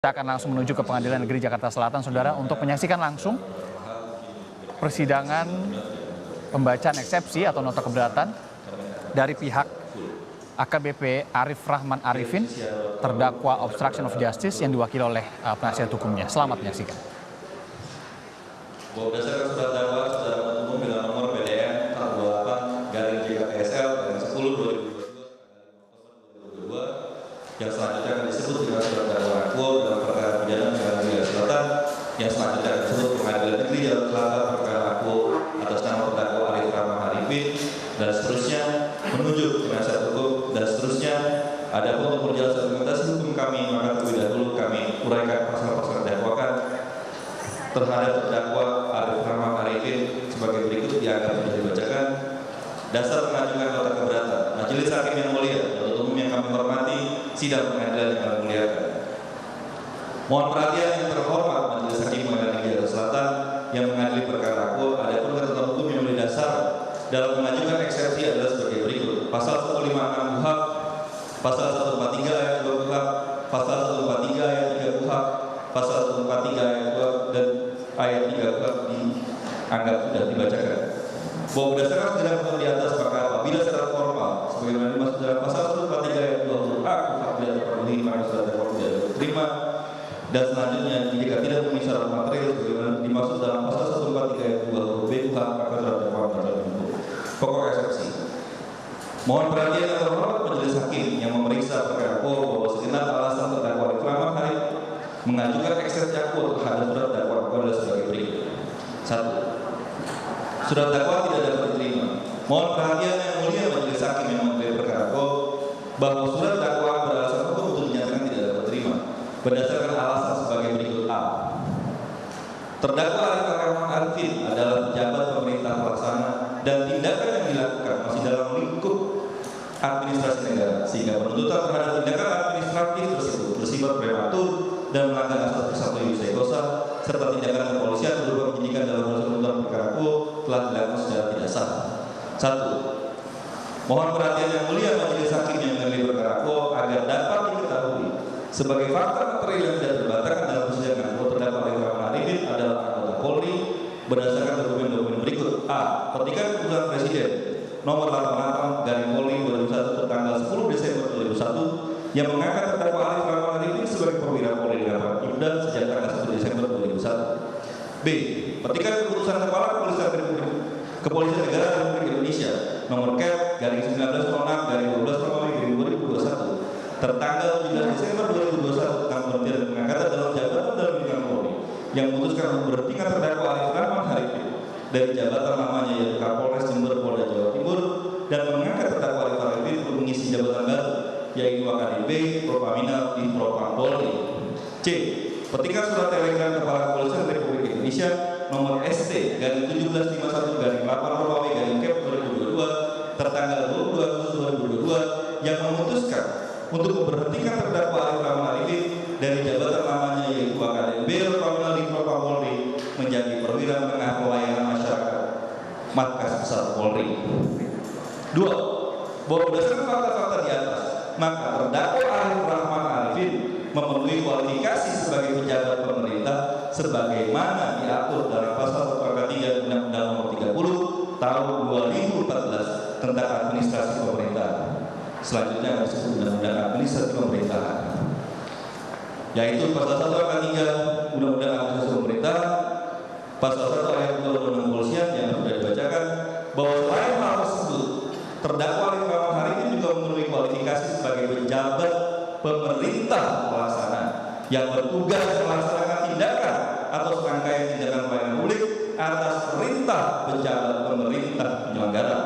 Kita akan langsung menuju ke Pengadilan Negeri Jakarta Selatan, Saudara, untuk menyaksikan langsung persidangan pembacaan eksepsi atau nota keberatan dari pihak AKBP Arif Rahman Arifin, terdakwa obstruction of justice yang diwakili oleh penasihat hukumnya. Selamat menyaksikan. Berdasarkan surat dakwaan saudara penuntut umum dengan nomor PDN 48/JKPSL/10/2022 yang selanjutnya akan disebut dengan surat dakwaan akuo dalam perkara pidana Pengadilan Negeri Jakarta Selatan yang selanjutnya akan disebut Pengadilan Negeri Jakarta Selatan perkara akuo atas nama terdakwa Arif Rahman Arifin dan seterusnya menunjuk penasihat hukum dan seterusnya. Adapun untuk perjalanan argumentasi hukum kami, maka terlebih dahulu kami uraikan pasal-pasal dakwakan terhadap terdakwa Arif Rahman Arifin sebagai berikut dianggap sudah dibacakan. Dasar mengajukan nota keberatan. Majelis Hakim yang mulia, penuntut umum yang kami hormati, sidang pengadilan yang kami muliakan. Mohon perhatian yang terhormat Majelis Hakim Pengadilan Negeri Jakarta Selatan yang mengadili perkara akuo. Adapun ketentuan hukum yang menjadi dasar dalam mengajukan eksepsi adalah sebagai berikut: Pasal 156 KUHP, Pasal 143 ayat 2 KUHP, Pasal 143 ayat 3 KUHP, Pasal 143 ayat 2 dan ayat 3 KUHP dianggap sudah dibacakan. Bahwa berdasarkan segala ketentuan di atas, maka apabila secara formal sebagaimana dimaksud dalam Pasal 143 ayat 2 KUHP tidak terpenuhi, maka surat dakwaan tidak diterima. Dan selanjutnya, jika tidak memenuhi syarat material sebagaimana dimaksud dalam Pasal 143 ayat 2 huruf B KUHP, maka surat dakwaan batal ditutup. Pokok eksepsi. Mohon perhatian yang terhormat Majelis Hakim yang memeriksa perkara akuo bahwa segenap alasan terdakwa Arif Rahman Arifin mengajukan eksepsi akuo terhadap surat dakwaan adalah sebagai berikut. 1. Surat dakwaan tidak dapat diterima. Mohon perhatian yang mulia Majelis Hakim yang mengadili perkara akuo bahwa surat dakwaan beralasan hukum untuk dinyatakan tidak dapat diterima berdasarkan alasan sebagai berikut. A. Terdakwa Arif Rahman Arifin adalah pejabat pemerintah pelaksana dan tindakan yang dilakukan masih dalam lingkup administrasi negara, sehingga penuntutan terhadap tindakan administratif tersebut bersifat prematur dan melanggar asas bersatu ius kosa, serta tindakan kepolisian berupa penyidikan dalam proses penuntutan perkara akuo telah dilakukan secara tidak sah. 1. Mohon perhatian yang mulia Majelis Hakim yang mengadili perkara akuo agar dapat diketahui sebagai fakta material yang tidak terbantahkan dalam persidangan bahwa terdakwa Arif Rahman Arifin adalah anggota Polri berdasarkan dokumen-dokumen berikut. A. Petikan keputusan Presiden nomor 88/Polri 2001 tertanggal 10 Desember 2001 yang mengangkat terdakwa Arif Rahman Arifin sebagai perwira Polri dengan Ibda sejak tanggal 1 Desember 2001. B. Petikan keputusan Kepala Kepolisian Negara Republik Indonesia nomor Kep/1906/12/2021 tertanggal 17 Desember 2021 tentang pemberhentian pengangkatan dalam jabatan dalam bidang Polri yang memutuskan memberhentikan terdakwa Arif Rahman Arifin dari jabatan namanya yaitu Kapolres Jember Polda Jawa Timur dan mengangkat terdakwa Arif Arifin untuk mengisi jabatan baru yaitu AKBP Propamina di Propam Polri. C. Petikan surat telegram Kepala Kepolisian Republik Indonesia nomor ST/1751/8 Romawi/Kep 2022 tertanggal 22 Agustus 2022 yang memutuskan untuk memberhentikan terdakwa Arif Rahman Arifin dari jabatan namanya yaitu AKBP Propamina di Propam Polri menjadi perwira menengah pelayanan masyarakat Markas Besar Polri. 2. Bahwa berdasarkan fakta-fakta di atas, maka terdakwa Arif Rahman Arifin memenuhi kualifikasi sebagai pejabat pemerintah sebagaimana diatur dalam Pasal 1 angka 3 Undang-Undang Nomor 30 Tahun 2014 tentang Administrasi Pemerintahan. Selanjutnya disebut Undang-Undang Administrasi Pemerintahan, yaitu Pasal 1 angka 3 Undang-Undang Administrasi Pemerintahan, Pasal 1 ayat 2 Undang-Undang Kepolisian yang sudah dibacakan bahwa selain hal tersebut, terdakwa Arif Rahman Arifin juga memenuhi kualifikasi sebagai pejabat pemerintah pelaksana yang bertugas melaksanakan tindakan atau serangkaian tindakan pelayanan publik atas perintah pejabat pemerintah penyelenggara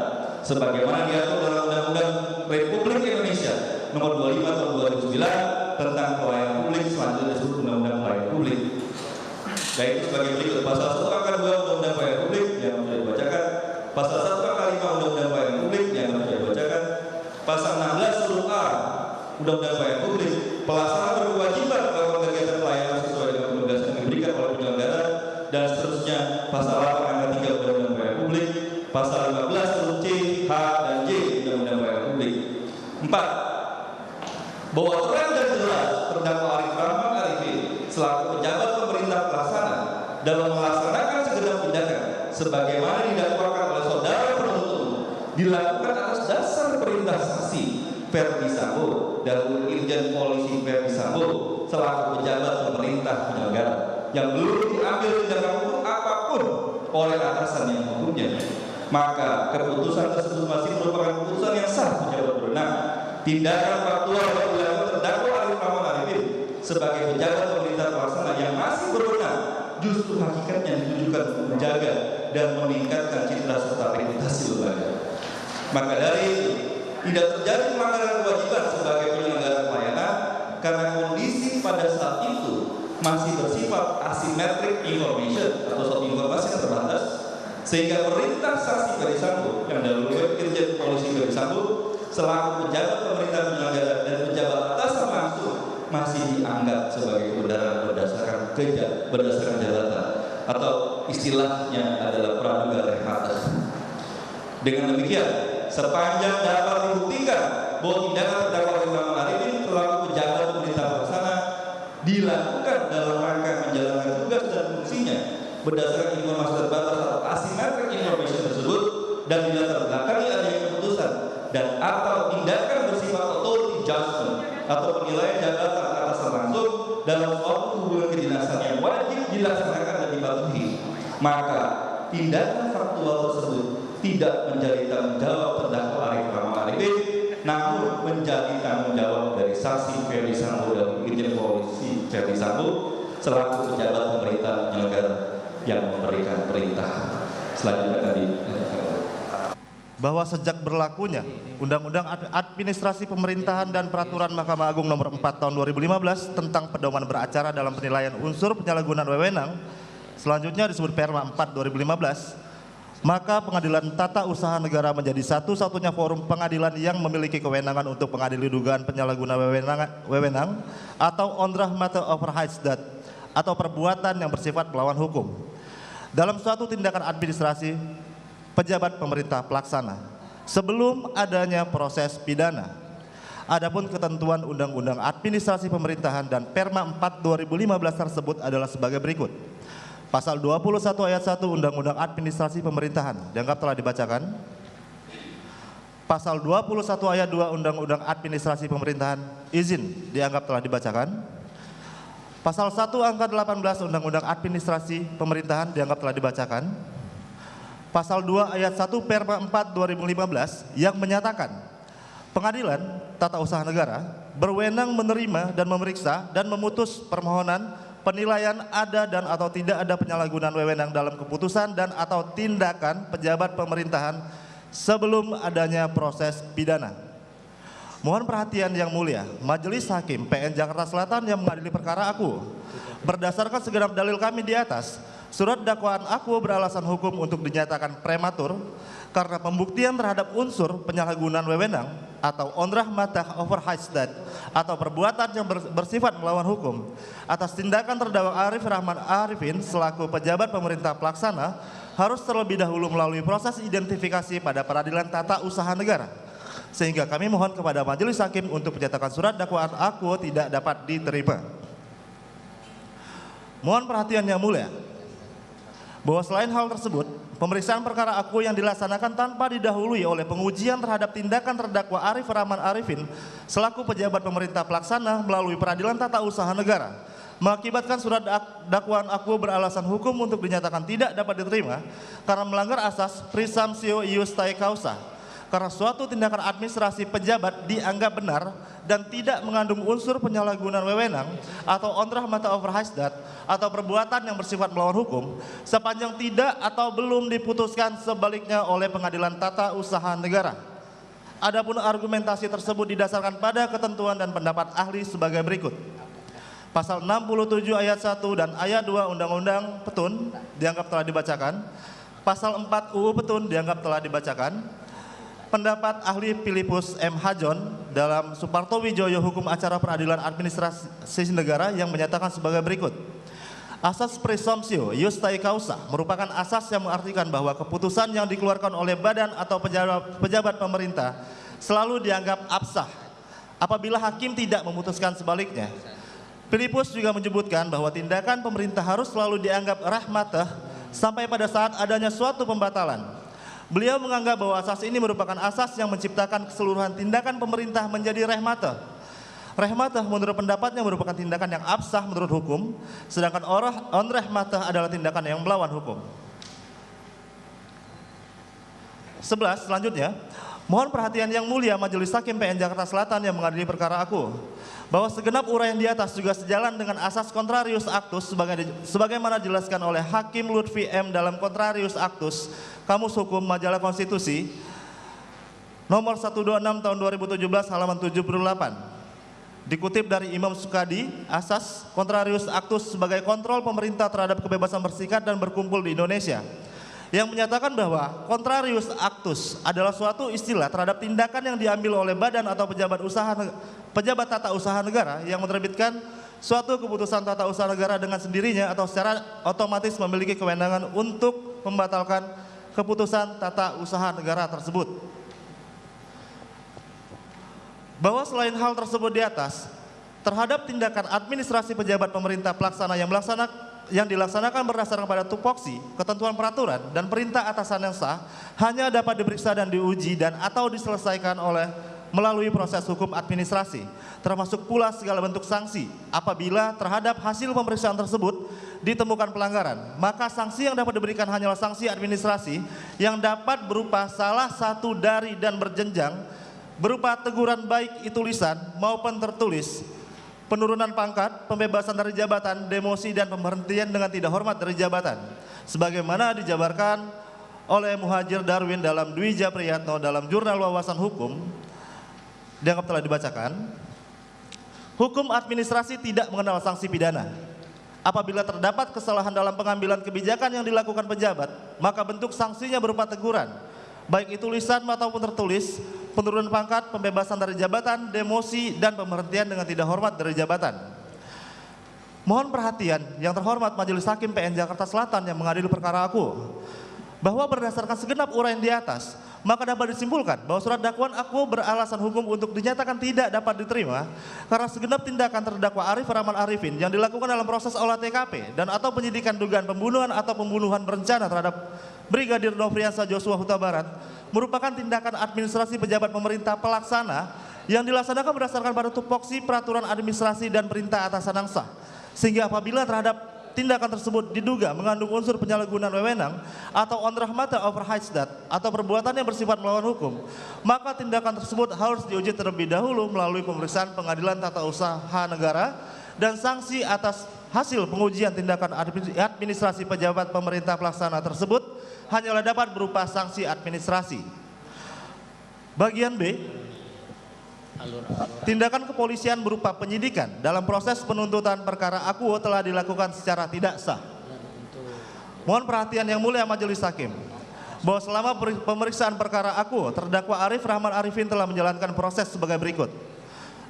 sebagaimana diatur dalam Undang-Undang Republik Indonesia Nomor 25 Tahun 2009 tentang pelayanan publik, selanjutnya disebut Undang-Undang Pelayanan Publik, yaitu sebagai berikut. Pasal 1 angka 2 Undang-Undang Pelayanan Publik yang sudah dibacakan, Pasal 1 angka 5 Undang-Undang Pelayanan Publik yang sudah dibacakan, Pasal 16 huruf A Undang-Undang Pelayanan Publik, pelaksana berkewajiban melakukan kegiatan pelayanan sesuai dengan penugasan yang diberikan oleh penyelenggara dan seterusnya. Pasal 8 angka 3 Undang-Undang Pelayanan Publik, Pasal 15 huruf C, H, dan J Undang-Undang Pelayanan Publik. 4. Bahwa terang dan jelas terdakwa Arif Rahman Arifin selaku pejabat pemerintah pelaksana dalam melaksanakan segenap tindakan sebagaimana didakwakan oleh saudara penuntut umum dilakukan atas dasar perintah saksi Verdi Sambo dan Irjen Polisi Verdi Sambo selaku pejabat pemerintah penyelenggara yang belum diambil tindakan hukum apapun oleh atasan yang menghukumnya, maka keputusan tersebut masih merupakan keputusan yang sah pejabat berwenang. Tindakan faktual yang dilakukan terdakwa Arif Rahman Arifin sebagai pejabat pemerintah pelaksana yang masih berwenang justru hakikatnya ditujukan untuk menjaga dan meningkatkan citra serta reputasi lembaga. Maka dari itu tidak terjadi pelanggaran kewajiban sebagai penyelenggara pelayanan karena kondisi pada saat itu masih bersifat asymmetric information atau suatu informasi yang terbatas, sehingga perintah saksi Verdi Sambo yang dilakukan Irjen Polisi Verdi Sambo selaku pejabat pemerintah penyelenggara dan pejabat atasan langsung masih dianggap sebagai kebenaran berdasarkan jabatan atau istilahnya adalah praduga reh hadas. Dengan demikian, sepanjang dapat dibuktikan bahwa tindakan terdakwa Arif Rahman Arifin selaku pejabat pemerintah pelaksana dilakukan dalam rangka menjalankan tugas dan fungsinya berdasarkan informasi terbatas atau asymmetric information tersebut dan dilatar belakangi adanya keputusan dan atau tindakan bersifat authority judgment atau penilaian jabatan atasan langsung dalam suatu hubungan kedinasan yang wajib dilaksanakan dan dipatuhi, maka tindakan faktual tersebut tidak menjadi tanggung jawab terdakwa Arif Rahman Arifin, namun menjadi tanggung jawab dari saksi Verdi Sambo dan Irjen Polisi Verdi Sambo selaku pejabat pemerintah penyelenggara yang memberikan perintah. Selanjutnya tadi bahwa sejak berlakunya Undang-Undang Administrasi Pemerintahan dan Peraturan Mahkamah Agung Nomor 4 Tahun 2015 tentang pedoman beracara dalam penilaian unsur penyalahgunaan wewenang, selanjutnya disebut Perma 4 2015, maka Pengadilan Tata Usaha Negara menjadi satu-satunya forum pengadilan yang memiliki kewenangan untuk mengadili dugaan penyalahgunaan wewenang atau ondrah mate overheidsdat atau perbuatan yang bersifat melawan hukum dalam suatu tindakan administrasi pejabat pemerintah pelaksana sebelum adanya proses pidana. Adapun ketentuan Undang-Undang Administrasi Pemerintahan dan Perma 4 2015 tersebut adalah sebagai berikut. Pasal 21 ayat 1 Undang-Undang Administrasi Pemerintahan dianggap telah dibacakan. Pasal 21 ayat 2 Undang-Undang Administrasi Pemerintahan izin dianggap telah dibacakan. Pasal 1 angka 18 Undang-Undang Administrasi Pemerintahan dianggap telah dibacakan. Pasal 2 ayat 1 Perma 4 2015 yang menyatakan Pengadilan Tata Usaha Negara berwenang menerima dan memeriksa dan memutus permohonan penilaian ada dan atau tidak ada penyalahgunaan wewenang dalam keputusan dan atau tindakan pejabat pemerintahan sebelum adanya proses pidana. Mohon perhatian yang mulia, Majelis Hakim PN Jakarta Selatan yang mengadili perkara aku. Berdasarkan segenap dalil kami di atas, surat dakwaan aku beralasan hukum untuk dinyatakan prematur karena pembuktian terhadap unsur penyalahgunaan wewenang atau ondrah matah overheidsdat atau perbuatan yang bersifat melawan hukum atas tindakan terdakwa Arif Rahman Arifin selaku pejabat pemerintah pelaksana harus terlebih dahulu melalui proses identifikasi pada Peradilan Tata Usaha Negara, sehingga kami mohon kepada Majelis Hakim untuk menyatakan surat dakwaan aku tidak dapat diterima. Mohon perhatian yang mulia, bahwa selain hal tersebut, pemeriksaan perkara aku yang dilaksanakan tanpa didahului oleh pengujian terhadap tindakan terdakwa Arif Rahman Arifin selaku pejabat pemerintah pelaksana melalui Peradilan Tata Usaha Negara mengakibatkan surat dakwaan aku beralasan hukum untuk dinyatakan tidak dapat diterima karena melanggar asas presumptio iustae causa, karena suatu tindakan administrasi pejabat dianggap benar dan tidak mengandung unsur penyalahgunaan wewenang atau ondrah mata overheidsdat atau perbuatan yang bersifat melawan hukum sepanjang tidak atau belum diputuskan sebaliknya oleh Pengadilan Tata Usaha Negara. Adapun argumentasi tersebut didasarkan pada ketentuan dan pendapat ahli sebagai berikut. Pasal 67 ayat 1 dan ayat 2 Undang-Undang Petun dianggap telah dibacakan. Pasal 4 UU Petun dianggap telah dibacakan. Pendapat ahli Filipus M. Hajon dalam Suparto Wijoyo Hukum Acara Peradilan Administrasi Negara yang menyatakan sebagai berikut. Asas presumptio iustae causa merupakan asas yang mengartikan bahwa keputusan yang dikeluarkan oleh badan atau pejabat pemerintah selalu dianggap absah apabila hakim tidak memutuskan sebaliknya. Filipus juga menyebutkan bahwa tindakan pemerintah harus selalu dianggap rahmatah sampai pada saat adanya suatu pembatalan. Beliau menganggap bahwa asas ini merupakan asas yang menciptakan keseluruhan tindakan pemerintah menjadi rahmatah. Rahmatah menurut pendapatnya merupakan tindakan yang absah menurut hukum, sedangkan on-rahmatah adalah tindakan yang melawan hukum. 11. Selanjutnya, mohon perhatian yang mulia Majelis Hakim PN Jakarta Selatan yang mengadili perkara aku, bahwa segenap uraian di atas juga sejalan dengan asas contrarius actus sebagaimana dijelaskan oleh Hakim Lutfi M dalam Contrarius Actus Kamus Hukum Majalah Konstitusi nomor 126 tahun 2017 halaman 78. Dikutip dari Imam Sukadi, asas contrarius actus sebagai kontrol pemerintah terhadap kebebasan berserikat dan berkumpul di Indonesia, yang menyatakan bahwa contrarius actus adalah suatu istilah terhadap tindakan yang diambil oleh badan atau pejabat tata usaha negara yang menerbitkan suatu keputusan tata usaha negara dengan sendirinya atau secara otomatis memiliki kewenangan untuk membatalkan keputusan tata usaha negara tersebut. Bahwa selain hal tersebut di atas, terhadap tindakan administrasi pejabat pemerintah pelaksana yang dilaksanakan berdasarkan pada tupoksi, ketentuan peraturan, dan perintah atasan yang sah, hanya dapat diperiksa dan diuji dan atau diselesaikan melalui proses hukum administrasi, termasuk pula segala bentuk sanksi. Apabila terhadap hasil pemeriksaan tersebut ditemukan pelanggaran, maka sanksi yang dapat diberikan hanyalah sanksi administrasi yang dapat berupa salah satu dari dan berjenjang, berupa teguran baik itu lisan maupun tertulis, penurunan pangkat, pembebasan dari jabatan, demosi, dan pemberhentian dengan tidak hormat dari jabatan, sebagaimana dijabarkan oleh Muhajir Darwin dalam Dwi Japriyatno dalam Jurnal Wawasan Hukum, dianggap telah dibacakan. Hukum administrasi tidak mengenal sanksi pidana. Apabila terdapat kesalahan dalam pengambilan kebijakan yang dilakukan pejabat, maka bentuk sanksinya berupa teguran, baik itu lisan maupun tertulis, penurunan pangkat, pembebasan dari jabatan, demosi, dan pemberhentian dengan tidak hormat dari jabatan. Mohon perhatian yang terhormat Majelis Hakim PN Jakarta Selatan yang mengadili perkara aku, bahwa berdasarkan segenap uraian di atas, maka dapat disimpulkan bahwa surat dakwaan aku beralasan hukum untuk dinyatakan tidak dapat diterima karena segenap tindakan terdakwa Arif Rahman Arifin yang dilakukan dalam proses olah TKP dan atau penyidikan dugaan pembunuhan atau pembunuhan berencana terhadap Brigadir Nofriansah Joshua Huta Barat merupakan tindakan administrasi pejabat pemerintah pelaksana yang dilaksanakan berdasarkan pada tupoksi peraturan administrasi dan perintah atasan yang sah, sehingga apabila terhadap tindakan tersebut diduga mengandung unsur penyalahgunaan wewenang atau on-rahmatah overhajdat atau perbuatan yang bersifat melawan hukum, maka tindakan tersebut harus diuji terlebih dahulu melalui pemeriksaan pengadilan tata usaha negara dan sanksi atas hasil pengujian tindakan administrasi pejabat pemerintah pelaksana tersebut hanyalah dapat berupa sanksi administrasi. Bagian B, tindakan kepolisian berupa penyidikan dalam proses penuntutan perkara akuo telah dilakukan secara tidak sah. Mohon perhatian yang mulia Majelis Hakim, bahwa selama pemeriksaan perkara akuo, terdakwa Arif Rahman Arifin telah menjalankan proses sebagai berikut.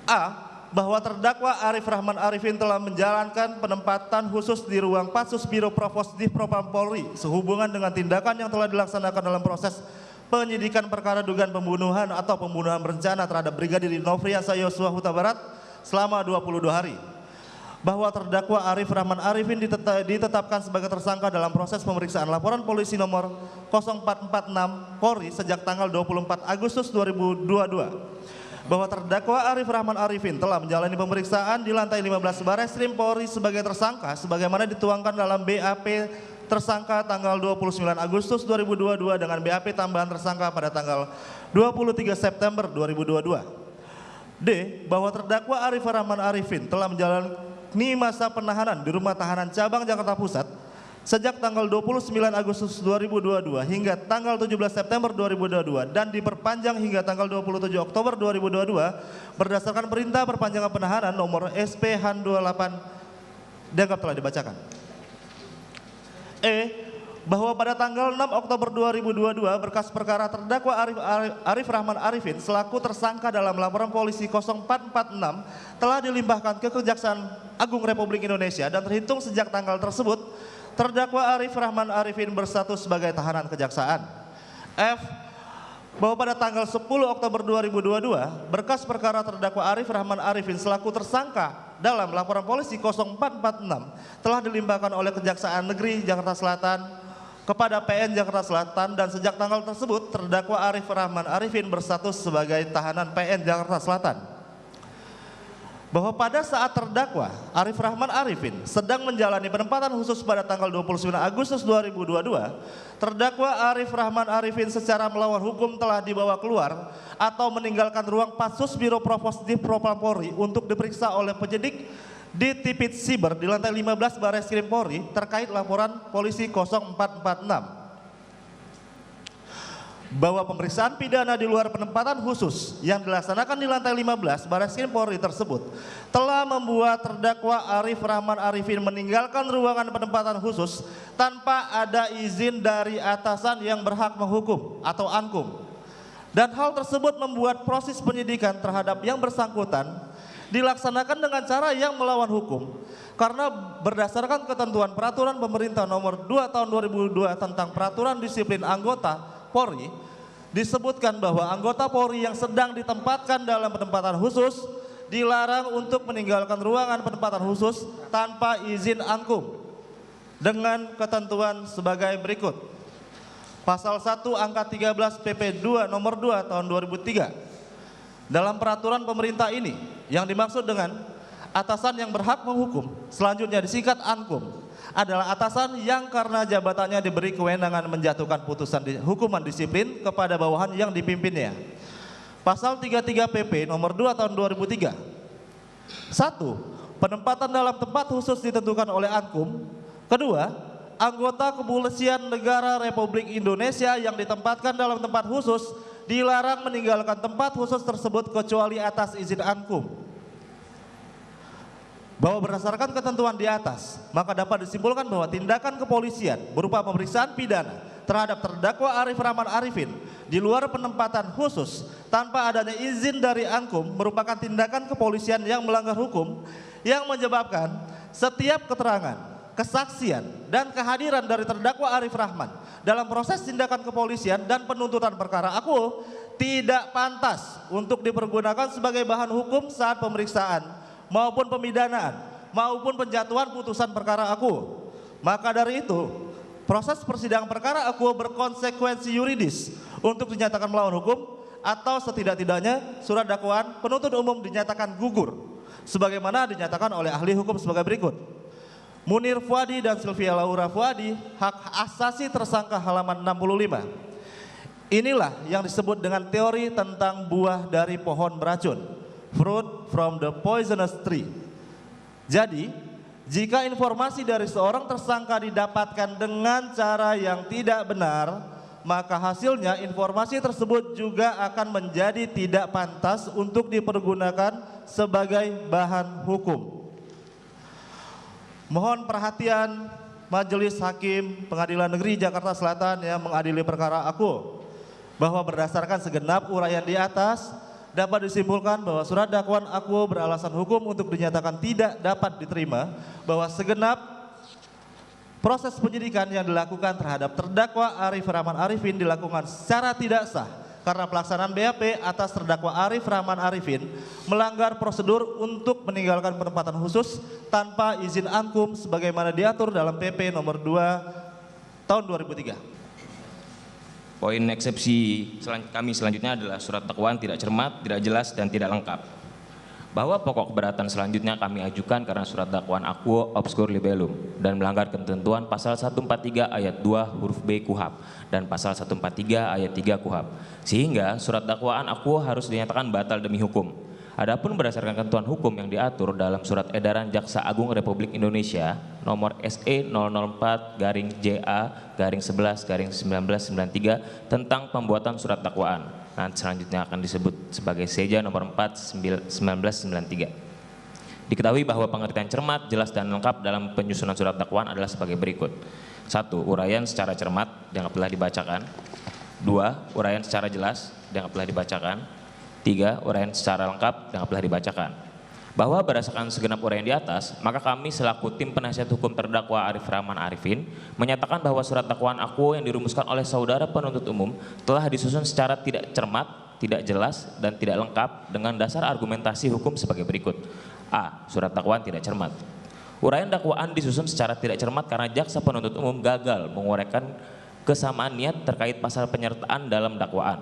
A. Bahwa terdakwa Arif Rahman Arifin telah menjalankan penempatan khusus di ruang Patsus Biro Provos Divpropam Polri sehubungan dengan tindakan yang telah dilaksanakan dalam proses penyidikan perkara dugaan pembunuhan atau pembunuhan berencana terhadap Brigadir Nofriansah Joshua Huta Barat selama 22 hari. Bahwa terdakwa Arif Rahman Arifin ditetapkan sebagai tersangka dalam proses pemeriksaan laporan polisi nomor 0446 Polri sejak tanggal 24 Agustus 2022. Bahwa terdakwa Arif Rahman Arifin telah menjalani pemeriksaan di lantai 15 Barreskrim Polri sebagai tersangka sebagaimana dituangkan dalam BAP tersangka tanggal 29 Agustus 2022 dengan BAP tambahan tersangka pada tanggal 23 September 2022. D. Bahwa terdakwa Arif Rahman Arifin telah menjalani masa penahanan di Rumah Tahanan Cabang Jakarta Pusat sejak tanggal 29 Agustus 2022 hingga tanggal 17 September 2022 dan diperpanjang hingga tanggal 27 Oktober 2022 berdasarkan perintah perpanjangan penahanan nomor SP Han 28 dianggap telah dibacakan. E. Bahwa pada tanggal 6 Oktober 2022 berkas perkara terdakwa Arif Rahman Arifin selaku tersangka dalam laporan polisi 0446 telah dilimpahkan ke Kejaksaan Agung Republik Indonesia dan terhitung sejak tanggal tersebut terdakwa Arif Rahman Arifin berstatus sebagai tahanan kejaksaan. F. bahwa pada tanggal 10 Oktober 2022, berkas perkara terdakwa Arif Rahman Arifin selaku tersangka dalam laporan polisi 0446 telah dilimpahkan oleh Kejaksaan Negeri Jakarta Selatan kepada PN Jakarta Selatan, dan sejak tanggal tersebut terdakwa Arif Rahman Arifin berstatus sebagai tahanan PN Jakarta Selatan. Bahwa pada saat terdakwa Arif Rahman Arifin sedang menjalani penempatan khusus pada tanggal 29 Agustus 2022, terdakwa Arif Rahman Arifin secara melawan hukum telah dibawa keluar atau meninggalkan ruang Patsus Biro Provos Div Propam Polri untuk diperiksa oleh penyidik di Tipit Siber di lantai 15 Barreskrim Polri terkait laporan polisi 0446. Bahwa pemeriksaan pidana di luar penempatan khusus yang dilaksanakan di lantai 15 Barreskrim Polri tersebut telah membuat terdakwa Arif Rahman Arifin meninggalkan ruangan penempatan khusus tanpa ada izin dari atasan yang berhak menghukum atau ankum. Dan hal tersebut membuat proses penyidikan terhadap yang bersangkutan dilaksanakan dengan cara yang melawan hukum, karena berdasarkan ketentuan Peraturan Pemerintah Nomor 2 Tahun 2002 tentang Peraturan Disiplin Anggota Polri, disebutkan bahwa anggota Polri yang sedang ditempatkan dalam penempatan khusus dilarang untuk meninggalkan ruangan penempatan khusus tanpa izin ankum dengan ketentuan sebagai berikut. Pasal 1 angka 13 PP 2 nomor 2 tahun 2003. Dalam peraturan pemerintah ini yang dimaksud dengan atasan yang berhak menghukum, selanjutnya disingkat ankum, adalah atasan yang karena jabatannya diberi kewenangan menjatuhkan putusan hukuman disiplin kepada bawahan yang dipimpinnya. Pasal 33 PP nomor 2 tahun 2003. 1. Penempatan dalam tempat khusus ditentukan oleh ankum. Kedua, anggota Kepolisian Negara Republik Indonesia yang ditempatkan dalam tempat khusus dilarang meninggalkan tempat khusus tersebut kecuali atas izin ankum. Bahwa berdasarkan ketentuan di atas, maka dapat disimpulkan bahwa tindakan kepolisian berupa pemeriksaan pidana terhadap terdakwa Arif Rahman Arifin di luar penempatan khusus tanpa adanya izin dari ankum merupakan tindakan kepolisian yang melanggar hukum, yang menyebabkan setiap keterangan, kesaksian, dan kehadiran dari terdakwa Arif Rahman dalam proses tindakan kepolisian dan penuntutan perkara akuo tidak pantas untuk dipergunakan sebagai bahan hukum saat pemeriksaan maupun pemidanaan maupun penjatuhan putusan perkara akuo. Maka dari itu, proses persidangan perkara akuo berkonsekuensi yuridis untuk dinyatakan melawan hukum, atau setidak-tidaknya surat dakwaan penuntut umum dinyatakan gugur sebagaimana dinyatakan oleh ahli hukum sebagai berikut. Munir Fuadi dan Sylvia Laura Fuadi, hak asasi tersangka, halaman 65. Inilah yang disebut dengan teori tentang buah dari pohon beracun, fruit from the poisonous tree. Jadi, jika informasi dari seorang tersangka didapatkan dengan cara yang tidak benar, maka hasilnya informasi tersebut juga akan menjadi tidak pantas untuk dipergunakan sebagai bahan hukum. Mohon perhatian Majelis Hakim Pengadilan Negeri Jakarta Selatan yang mengadili perkara akuo, bahwa berdasarkan segenap uraian di atas, dapat disimpulkan bahwa surat dakwaan akuo beralasan hukum untuk dinyatakan tidak dapat diterima, bahwa segenap proses penyidikan yang dilakukan terhadap terdakwa Arif Rahman Arifin dilakukan secara tidak sah karena pelaksanaan BAP atas terdakwa Arif Rahman Arifin melanggar prosedur untuk meninggalkan penempatan khusus tanpa izin ankum sebagaimana diatur dalam PP nomor 2 tahun 2003. Poin eksepsi kami selanjutnya adalah surat dakwaan tidak cermat, tidak jelas, dan tidak lengkap. Bahwa pokok keberatan selanjutnya kami ajukan karena surat dakwaan akuo obscur libellum dan melanggar ketentuan pasal 143 ayat 2 huruf B KUHP dan pasal 143 ayat 3 KUHP, sehingga surat dakwaan akuo harus dinyatakan batal demi hukum. Adapun berdasarkan ketentuan hukum yang diatur dalam Surat Edaran Jaksa Agung Republik Indonesia nomor SE 004-J-A-11-1993 tentang pembuatan surat dakwaan. Nanti selanjutnya akan disebut sebagai Seja nomor 4-1993. Diketahui bahwa pengertian cermat, jelas, dan lengkap dalam penyusunan surat dakwaan adalah sebagai berikut. 1. Uraian secara cermat dianggap telah dibacakan. 2. Uraian secara jelas dianggap telah dibacakan. 3. Uraian secara lengkap dianggap telah dibacakan. Bahwa berdasarkan segenap uraian di atas, maka kami selaku tim penasihat hukum terdakwa Arif Rahman Arifin menyatakan bahwa surat dakwaan akuo yang dirumuskan oleh saudara penuntut umum telah disusun secara tidak cermat, tidak jelas, dan tidak lengkap dengan dasar argumentasi hukum sebagai berikut. A. Surat dakwaan tidak cermat. Uraian dakwaan disusun secara tidak cermat karena jaksa penuntut umum gagal menguraikan kesamaan niat terkait pasal penyertaan dalam dakwaan.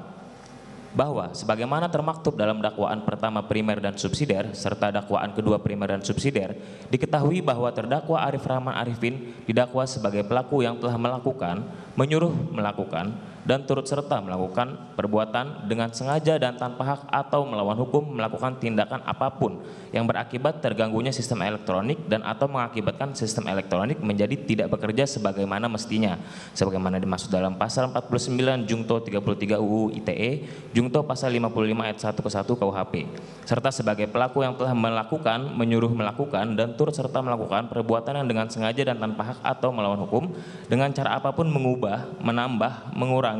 Bahwa sebagaimana termaktub dalam dakwaan pertama primer dan subsidiar serta dakwaan kedua primer dan subsidiar, diketahui bahwa terdakwa Arif Rahman Arifin didakwa sebagai pelaku yang telah melakukan, menyuruh melakukan, dan turut serta melakukan perbuatan dengan sengaja dan tanpa hak atau melawan hukum melakukan tindakan apapun yang berakibat terganggunya sistem elektronik dan atau mengakibatkan sistem elektronik menjadi tidak bekerja sebagaimana mestinya, sebagaimana dimaksud dalam pasal 49 Jungto 33 UU ITE, Jungto pasal 55 ayat 1 ke 1 KUHP, serta sebagai pelaku yang telah melakukan, menyuruh melakukan, dan turut serta melakukan perbuatan yang dengan sengaja dan tanpa hak atau melawan hukum dengan cara apapun mengubah, menambah, mengurangi,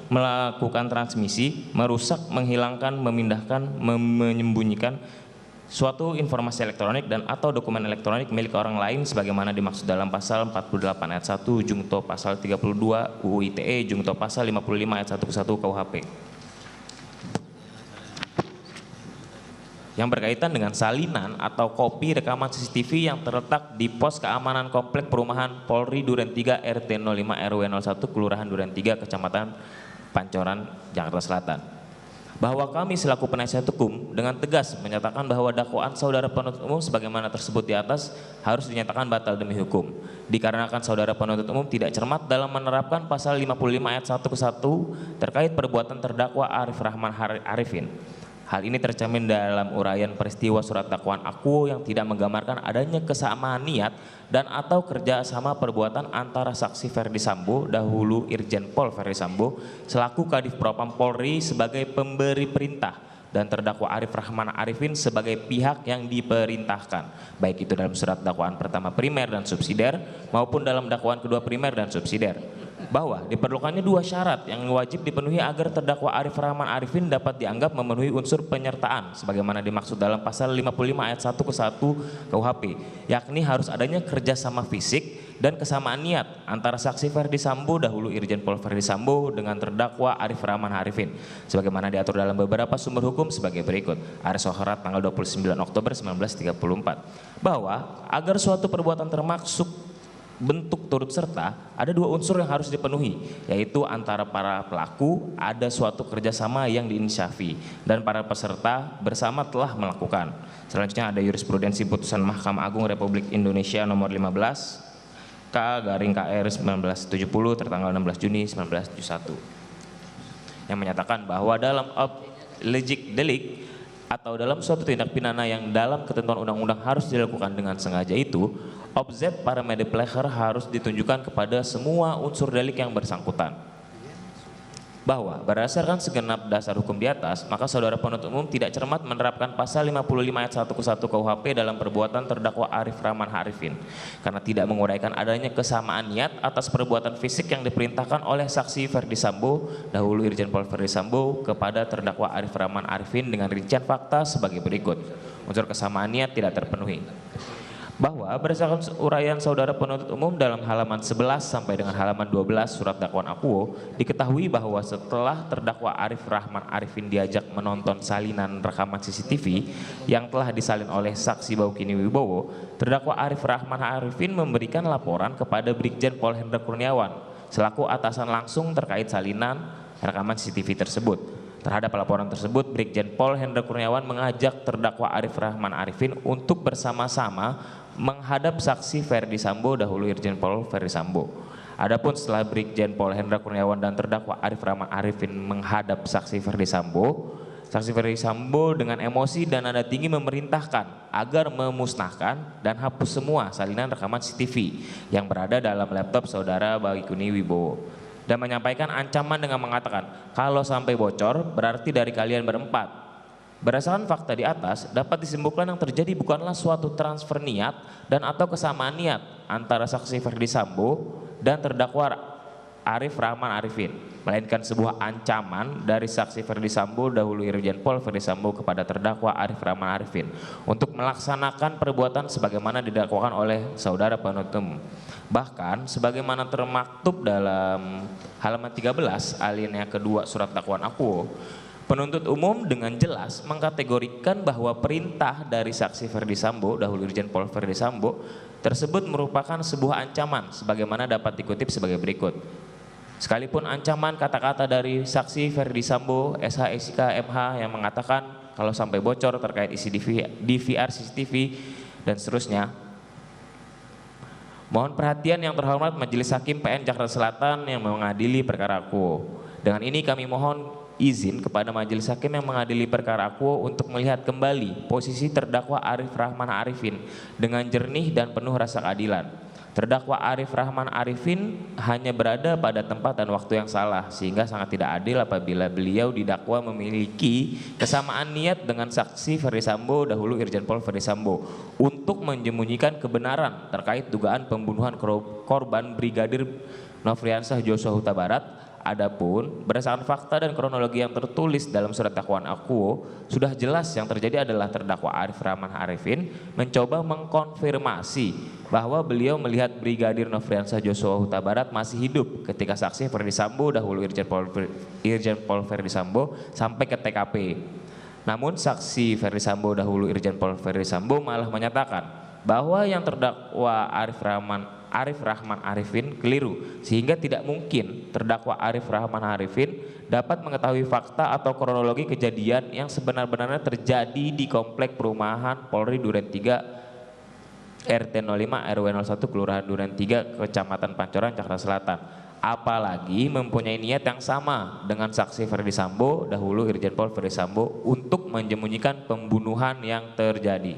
melakukan transmisi, merusak, menghilangkan, memindahkan, menyembunyikan suatu informasi elektronik dan atau dokumen elektronik milik orang lain sebagaimana dimaksud dalam pasal 48 ayat 1 Jungto pasal 32 UU ITE, Jungto pasal 55 ayat 1 ke 1 KUHP. Yang berkaitan dengan salinan atau kopi rekaman CCTV yang terletak di pos keamanan Komplek Perumahan Polri Duren 3 RT 05 RW 01 Kelurahan Duren 3 Kecamatan Pancoran, Jakarta Selatan. Bahwa kami selaku penasihat hukum dengan tegas menyatakan bahwa dakwaan saudara penuntut umum sebagaimana tersebut di atas harus dinyatakan batal demi hukum. Dikarenakan saudara penuntut umum tidak cermat dalam menerapkan pasal 55 ayat 1 ke 1 terkait perbuatan terdakwa Arif Rahman Arifin. Hal ini tercermin dalam uraian peristiwa surat dakwaan akuo yang tidak menggambarkan adanya kesamaan niat dan atau kerjasama perbuatan antara saksi Ferdi Sambo, dahulu Irjen Pol Ferdi Sambo, selaku Kadif Propam Polri sebagai pemberi perintah dan terdakwa Arif Rahman Arifin sebagai pihak yang diperintahkan, baik itu dalam surat dakwaan pertama primer dan subsidiar maupun dalam dakwaan kedua primer dan subsidiar. Bahwa diperlukannya dua syarat yang wajib dipenuhi agar terdakwa Arif Rahman Arifin dapat dianggap memenuhi unsur penyertaan sebagaimana dimaksud dalam pasal 55 ayat 1 ke 1 KUHP, yakni harus adanya kerjasama fisik dan kesamaan niat antara saksi Ferdi Sambo, dahulu Irjen Pol Ferdi Sambo, dengan terdakwa Arif Rahman Arifin sebagaimana diatur dalam beberapa sumber hukum sebagai berikut. Aris Sohrat tanggal 29 Oktober 1934. Bahwa agar suatu perbuatan termasuk bentuk turut serta, ada dua unsur yang harus dipenuhi, yaitu antara para pelaku ada suatu kerjasama yang diinisyafi dan para peserta bersama telah melakukan. Selanjutnya ada jurisprudensi putusan Mahkamah Agung Republik Indonesia nomor 15 K/KR 1970 tertanggal 16 Juni 1971 yang menyatakan bahwa dalam legik delik atau dalam suatu tindak pidana yang dalam ketentuan undang-undang harus dilakukan dengan sengaja itu, objek para medepleher harus ditunjukkan kepada semua unsur delik yang bersangkutan. Bahwa berdasarkan segenap dasar hukum di atas, maka saudara penuntut umum tidak cermat menerapkan pasal 55 ayat 1 ke 1 KUHP dalam perbuatan terdakwa Arif Rahman Arifin karena tidak menguraikan adanya kesamaan niat atas perbuatan fisik yang diperintahkan oleh saksi Ferdi Sambo, dahulu Irjen Pol Ferdi Sambo, kepada terdakwa Arif Rahman Arifin dengan rincian fakta sebagai berikut. Unsur kesamaan niat tidak terpenuhi. Bahwa berdasarkan uraian saudara penuntut umum dalam halaman 11 sampai dengan halaman 12 surat dakwaan akuo, diketahui bahwa setelah terdakwa Arif Rahman Arifin diajak menonton salinan rekaman CCTV yang telah disalin oleh saksi Baukini Wibowo, terdakwa Arif Rahman Arifin memberikan laporan kepada Brigjen Pol Hendra Kurniawan selaku atasan langsung terkait salinan rekaman CCTV tersebut. Terhadap laporan tersebut, Brigjen Pol Hendra Kurniawan mengajak terdakwa Arif Rahman Arifin untuk bersama-sama menghadap saksi Ferdi Sambo, dahulu Irjen Pol Ferdi Sambo. Adapun setelah Brigjen Pol Hendra Kurniawan dan terdakwa Arif Rahman Arifin menghadap saksi Ferdi Sambo, saksi Ferdi Sambo dengan emosi dan nada tinggi memerintahkan agar memusnahkan dan hapus semua salinan rekaman CCTV yang berada dalam laptop saudara Baikuni Wibowo dan menyampaikan ancaman dengan mengatakan, kalau sampai bocor berarti dari kalian berempat. Berdasarkan fakta di atas, dapat disimpulkan yang terjadi bukanlah suatu transfer niat dan atau kesamaan niat antara saksi Ferdi Sambo dan terdakwa Arif Rahman Arifin. melainkan sebuah ancaman dari saksi Ferdi Sambo dahulu Irjen Pol Ferdi Sambo kepada terdakwa Arif Rahman Arifin untuk melaksanakan perbuatan sebagaimana didakwakan oleh saudara penuntut umum. Bahkan sebagaimana termaktub dalam halaman 13 alinea kedua surat dakwaan akuo, penuntut umum dengan jelas mengkategorikan bahwa perintah dari saksi Ferdi Sambo dahulu Irjen Pol Ferdi Sambo tersebut merupakan sebuah ancaman sebagaimana dapat dikutip sebagai berikut. Sekalipun ancaman kata-kata dari saksi Ferdi Sambo SH SIK MH yang mengatakan kalau sampai bocor terkait isi DVR CCTV dan seterusnya. Mohon perhatian yang terhormat Majelis Hakim PN Jakarta Selatan yang mengadili perkara akuo. Dengan ini kami mohon izin kepada Majelis Hakim yang mengadili perkara akuo untuk melihat kembali posisi terdakwa Arif Rahman Arifin dengan jernih dan penuh rasa keadilan. Terdakwa Arif Rahman Arifin hanya berada pada tempat dan waktu yang salah, sehingga sangat tidak adil apabila beliau didakwa memiliki kesamaan niat dengan saksi Ferdi Sambo dahulu Irjen Pol Ferdi Sambo untuk menyembunyikan kebenaran terkait dugaan pembunuhan korban Brigadir Nofriansah Joshua Huta Barat. Adapun berdasarkan fakta dan kronologi yang tertulis dalam surat dakwaan akuo, sudah jelas yang terjadi adalah terdakwa Arif Rahman Arifin mencoba mengkonfirmasi bahwa beliau melihat Brigadir Nofriansah Joshua Huta Barat masih hidup ketika saksi Ferdi Sambo dahulu Irjen Pol Ferdi Sambo sampai ke TKP. Namun saksi Ferdi Sambo dahulu Irjen Pol Ferdi Sambo malah menyatakan bahwa yang terdakwa Arif Rahman Arifin keliru, sehingga tidak mungkin terdakwa Arif Rahman Arifin dapat mengetahui fakta atau kronologi kejadian yang sebenar-benarnya terjadi di komplek perumahan Polri Duren 3 RT 05 RW 01 Kelurahan Duren 3 Kecamatan Pancoran Jakarta Selatan, apalagi mempunyai niat yang sama dengan saksi Ferdi Sambo dahulu Irjen Pol Ferdi Sambo untuk menyembunyikan pembunuhan yang terjadi.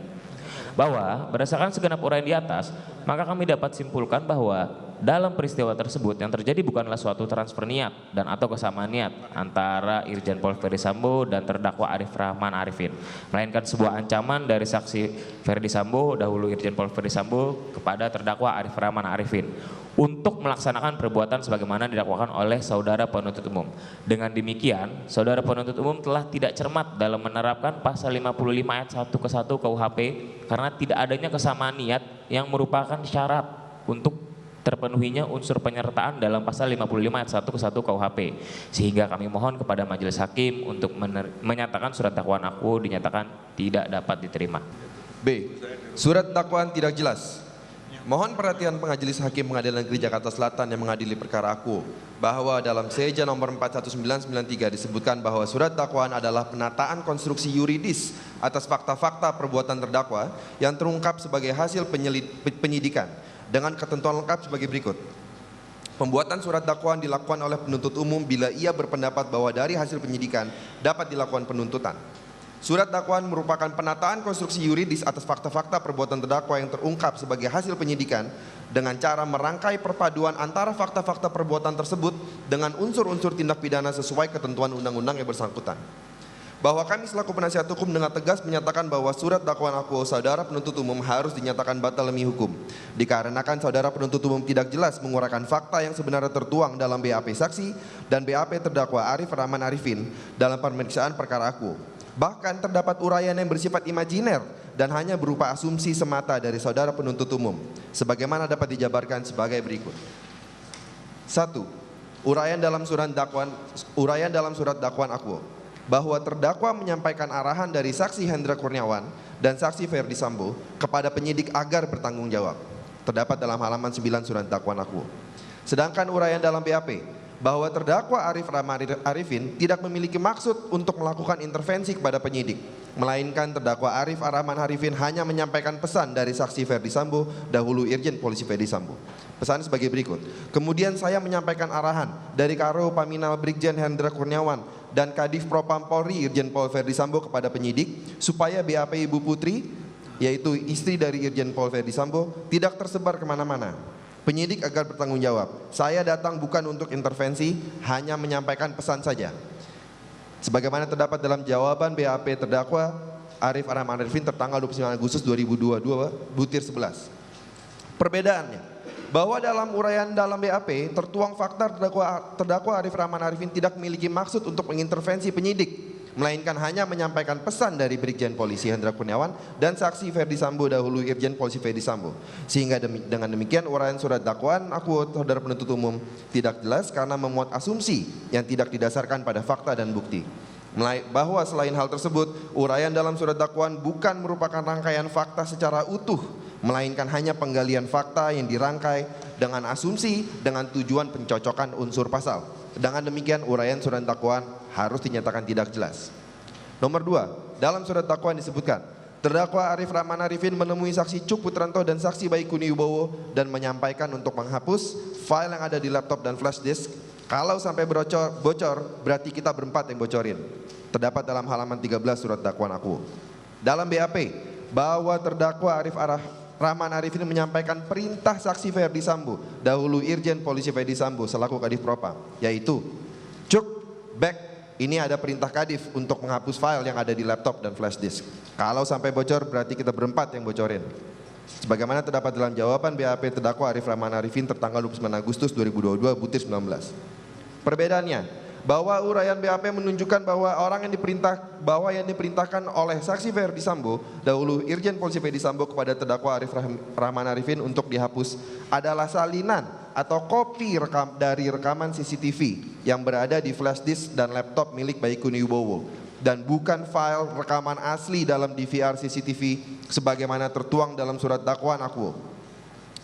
Bahwa berdasarkan segenap uraian di atas, maka kami dapat simpulkan bahwa dalam peristiwa tersebut yang terjadi bukanlah suatu transfer niat dan atau kesamaan niat antara Irjen Pol Ferdi Sambo dan terdakwa Arif Rahman Arifin, melainkan sebuah ancaman dari saksi Ferdi Sambo dahulu Irjen Pol Ferdi Sambo kepada terdakwa Arif Rahman Arifin untuk melaksanakan perbuatan sebagaimana didakwakan oleh saudara penuntut umum. Dengan demikian, saudara penuntut umum telah tidak cermat dalam menerapkan pasal 55 ayat 1 ke 1 KUHP karena tidak adanya kesamaan niat yang merupakan syarat untuk terpenuhinya unsur penyertaan dalam pasal 55 ayat 1 ke 1 KUHP. Sehingga kami mohon kepada Majelis Hakim untuk menyatakan surat dakwaan akuo dinyatakan tidak dapat diterima. B. Surat dakwaan tidak jelas. Mohon perhatian Majelis Hakim Pengadilan Negeri Jakarta Selatan yang mengadili perkara akuo bahwa dalam Seja nomor 41993 disebutkan bahwa surat dakwaan adalah penataan konstruksi yuridis atas fakta-fakta perbuatan terdakwa yang terungkap sebagai hasil penyidikan dengan ketentuan lengkap sebagai berikut. Pembuatan surat dakwaan dilakukan oleh penuntut umum bila ia berpendapat bahwa dari hasil penyidikan dapat dilakukan penuntutan. Surat dakwaan merupakan penataan konstruksi yuridis atas fakta-fakta perbuatan terdakwa yang terungkap sebagai hasil penyidikan dengan cara merangkai perpaduan antara fakta-fakta perbuatan tersebut dengan unsur-unsur tindak pidana sesuai ketentuan undang-undang yang bersangkutan. Bahwa kami selaku penasihat hukum dengan tegas menyatakan bahwa surat dakwaan akuo saudara penuntut umum harus dinyatakan batal demi hukum, dikarenakan saudara penuntut umum tidak jelas menguraikan fakta yang sebenarnya tertuang dalam BAP saksi dan BAP terdakwa Arif Rahman Arifin dalam pemeriksaan perkara akuo. Bahkan terdapat uraian yang bersifat imajiner dan hanya berupa asumsi semata dari saudara penuntut umum, sebagaimana dapat dijabarkan sebagai berikut. 1. Uraian dalam surat dakwaan akuo bahwa terdakwa menyampaikan arahan dari saksi Hendra Kurniawan dan saksi Ferdi Sambo kepada penyidik agar bertanggung jawab. Terdapat dalam halaman 9 surat dakwaan akuo. Sedangkan uraian dalam BAP bahwa terdakwa Arif Rahman Arifin tidak memiliki maksud untuk melakukan intervensi kepada penyidik, melainkan terdakwa Arif Rahman Arifin hanya menyampaikan pesan dari saksi Ferdi Sambo dahulu Irjen Polisi Ferdi Sambo. Pesan sebagai berikut. Kemudian saya menyampaikan arahan dari Karo Paminal Brigjen Hendra Kurniawan dan Kadif Propam Polri Irjen Pol Ferdi Sambo kepada penyidik supaya BAP Ibu Putri, yaitu istri dari Irjen Pol Ferdi Sambo, tidak tersebar kemana-mana. Penyidik agar bertanggung jawab. Saya datang bukan untuk intervensi, hanya menyampaikan pesan saja. Sebagaimana terdapat dalam jawaban BAP terdakwa Arif Rahman Arifin tertanggal 29 Agustus 2022 butir 11. Perbedaannya, bahwa dalam uraian dalam BAP tertuang fakta terdakwa Arif Rahman Arifin tidak memiliki maksud untuk mengintervensi penyidik, melainkan hanya menyampaikan pesan dari Brigjen Polisi Hendra Kurniawan dan saksi Ferdi Sambo dahulu Irjen Polisi Ferdi Sambo. Sehingga dengan demikian uraian surat dakwaan aku saudara penuntut umum tidak jelas karena memuat asumsi yang tidak didasarkan pada fakta dan bukti. Bahwa selain hal tersebut, uraian dalam surat dakwaan bukan merupakan rangkaian fakta secara utuh, melainkan hanya penggalian fakta yang dirangkai dengan asumsi dengan tujuan pencocokan unsur pasal. Dengan demikian uraian surat dakwaan harus dinyatakan tidak jelas. Nomor 2, dalam surat dakwaan disebutkan, terdakwa Arif Rahman Arifin menemui saksi Cuk Putranto dan saksi Bayi Kuni Wibowo dan menyampaikan untuk menghapus file yang ada di laptop dan flash disk. Kalau sampai bocor, berarti kita berempat yang bocorin. Terdapat dalam halaman 13 surat dakwaan aku. Dalam BAP, bahwa terdakwa Arif Rahman Arifin menyampaikan perintah saksi Ferdi Sambo, dahulu Irjen Polisi Ferdi Sambo selaku Kadif Propam, yaitu Cuk, back, ini ada perintah Kadif untuk menghapus file yang ada di laptop dan flash disk. Kalau sampai bocor, berarti kita berempat yang bocorin. Sebagaimana terdapat dalam jawaban BAP terdakwa Arif Rahman Arifin tertanggal 29 Agustus 2022 butir 19. Perbedaannya, bahwa uraian BAP menunjukkan bahwa yang diperintahkan oleh saksi Ferdi Sambo, dahulu Irjen Polisi Ferdi Sambo kepada terdakwa Arif Rahman Arifin untuk dihapus adalah salinan atau kopi dari rekaman CCTV yang berada di flash disk dan laptop milik Bayi Kuni Wibowo, dan bukan file rekaman asli dalam DVR CCTV sebagaimana tertuang dalam surat dakwaan aku.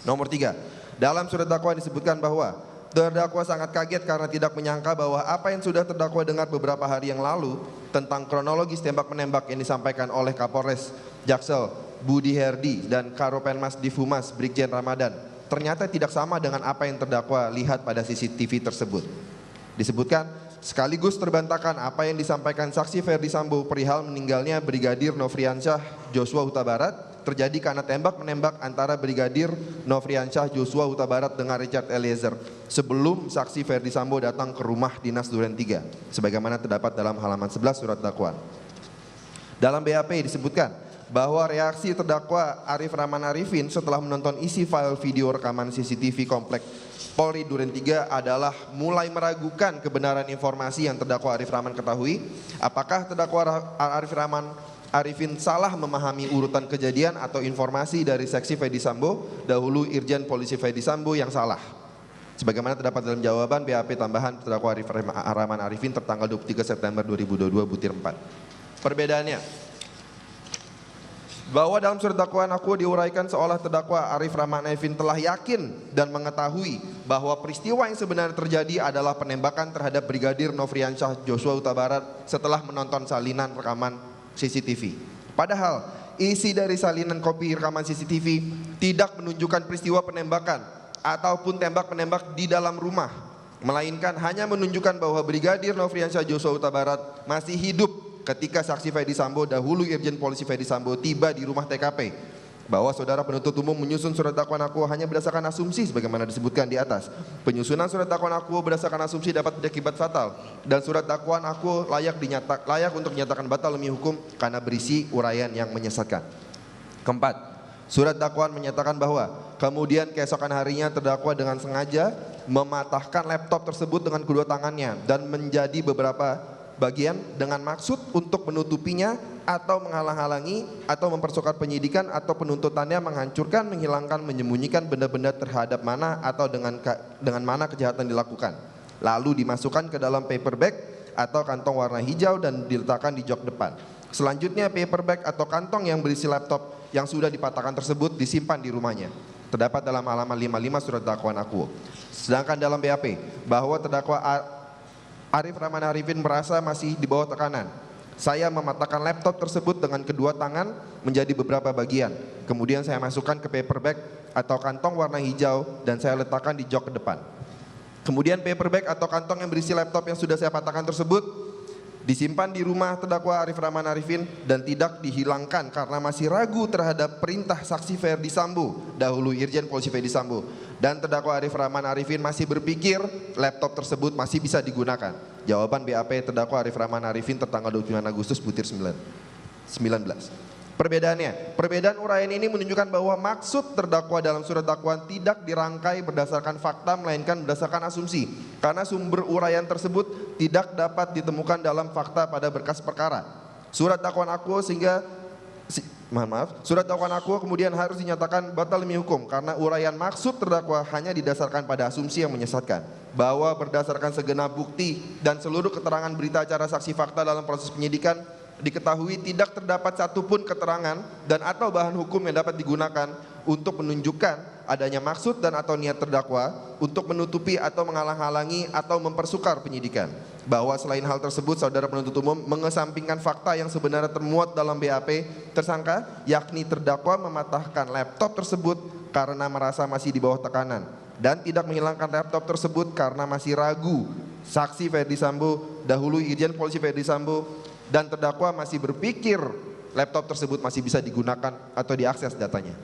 Nomor 3, dalam surat dakwaan disebutkan bahwa terdakwa sangat kaget karena tidak menyangka bahwa apa yang sudah terdakwa dengar beberapa hari yang lalu tentang kronologis tembak-menembak yang disampaikan oleh Kapolres Jaksel Budi Herdi dan Karopenmas Divhumas Brigjen Ramadan ternyata tidak sama dengan apa yang terdakwa lihat pada CCTV tersebut. Disebutkan, sekaligus terbantahkan apa yang disampaikan saksi Ferdi Sambo perihal meninggalnya Brigadir Nofriansyah Joshua Huta Barat terjadi karena tembak-menembak antara Brigadir Nofriansyah Joshua Huta Barat dengan Richard Eliezer sebelum saksi Ferdi Sambo datang ke rumah dinas Duren 3 sebagaimana terdapat dalam halaman 11 surat dakwaan. Dalam BAP disebutkan bahwa reaksi terdakwa Arif Rahman Arifin setelah menonton isi file video rekaman CCTV komplek Polri Duren 3 adalah mulai meragukan kebenaran informasi yang terdakwa Arif Rahman ketahui. Apakah terdakwa Arif Rahman Arifin salah memahami urutan kejadian atau informasi dari saksi Ferdi Sambo, dahulu Irjen Polisi Ferdi Sambo yang salah. Sebagaimana terdapat dalam jawaban BAP tambahan terdakwa Arif Rahman Arifin tertanggal 23 September 2022 butir 4. Perbedaannya, bahwa dalam surat dakwaan aku diuraikan seolah terdakwa Arif Rahman Arifin telah yakin dan mengetahui bahwa peristiwa yang sebenarnya terjadi adalah penembakan terhadap Brigadir Nofriansyah Joshua Huta Barat setelah menonton salinan rekaman CCTV. Padahal isi dari salinan kopi rekaman CCTV tidak menunjukkan peristiwa penembakan ataupun tembak-menembak di dalam rumah, melainkan hanya menunjukkan bahwa Brigadir Nofriansyah Joshua Huta Barat masih hidup ketika saksi Ferdi Sambo, dahulu Irjen Polisi Ferdi Sambo, tiba di rumah TKP. Bahwa saudara penuntut umum menyusun surat dakwaan aku hanya berdasarkan asumsi sebagaimana disebutkan di atas. Penyusunan surat dakwaan aku berdasarkan asumsi dapat berakibat fatal, dan surat dakwaan aku layak untuk dinyatakan batal demi hukum karena berisi uraian yang menyesatkan. Keempat, surat dakwaan menyatakan bahwa kemudian keesokan harinya terdakwa dengan sengaja mematahkan laptop tersebut dengan kedua tangannya dan menjadi beberapa bagian dengan maksud untuk menutupinya atau menghalang-halangi atau mempersukat penyidikan atau penuntutannya, menghancurkan, menghilangkan, menyembunyikan benda-benda terhadap mana atau dengan mana kejahatan dilakukan, lalu dimasukkan ke dalam paper bag atau kantong warna hijau dan diletakkan di jok depan. Selanjutnya paper bag atau kantong yang berisi laptop yang sudah dipatahkan tersebut disimpan di rumahnya. Terdapat dalam halaman 55 surat dakwaan aku. Sedangkan dalam BAP bahwa terdakwa Arif Rahman Arifin merasa masih di bawah tekanan. Saya mematahkan laptop tersebut dengan kedua tangan menjadi beberapa bagian. Kemudian saya masukkan ke paper bag atau kantong warna hijau dan saya letakkan di jok ke depan. Kemudian paper bag atau kantong yang berisi laptop yang sudah saya patahkan tersebut disimpan di rumah terdakwa Arif Rahman Arifin dan tidak dihilangkan karena masih ragu terhadap perintah saksi Ferdi Sambo, dahulu Irjen Polisi Ferdi Sambo, dan terdakwa Arif Rahman Arifin masih berpikir laptop tersebut masih bisa digunakan. Jawaban BAP terdakwa Arif Rahman Arifin tertanggal 29 Agustus butir 19. Perbedaan uraian ini menunjukkan bahwa maksud terdakwa dalam surat dakwaan tidak dirangkai berdasarkan fakta melainkan berdasarkan asumsi, karena sumber uraian tersebut tidak dapat ditemukan dalam fakta pada berkas perkara. Surat dakwaan akuo Surat dakwaan akuo kemudian harus dinyatakan batal demi hukum karena uraian maksud terdakwa hanya didasarkan pada asumsi yang menyesatkan, bahwa berdasarkan segenap bukti dan seluruh keterangan berita acara saksi fakta dalam proses penyidikan diketahui tidak terdapat satupun keterangan dan atau bahan hukum yang dapat digunakan untuk menunjukkan adanya maksud dan atau niat terdakwa untuk menutupi atau menghalang-halangi atau mempersukar penyidikan. Bahwa selain hal tersebut, saudara penuntut umum mengesampingkan fakta yang sebenarnya termuat dalam BAP tersangka, yakni terdakwa mematahkan laptop tersebut karena merasa masih di bawah tekanan dan tidak menghilangkan laptop tersebut karena masih ragu saksi Ferdi Sambo, dahulu Irjen Polisi Ferdi Sambo, dan terdakwa masih berpikir laptop tersebut masih bisa digunakan atau diakses datanya.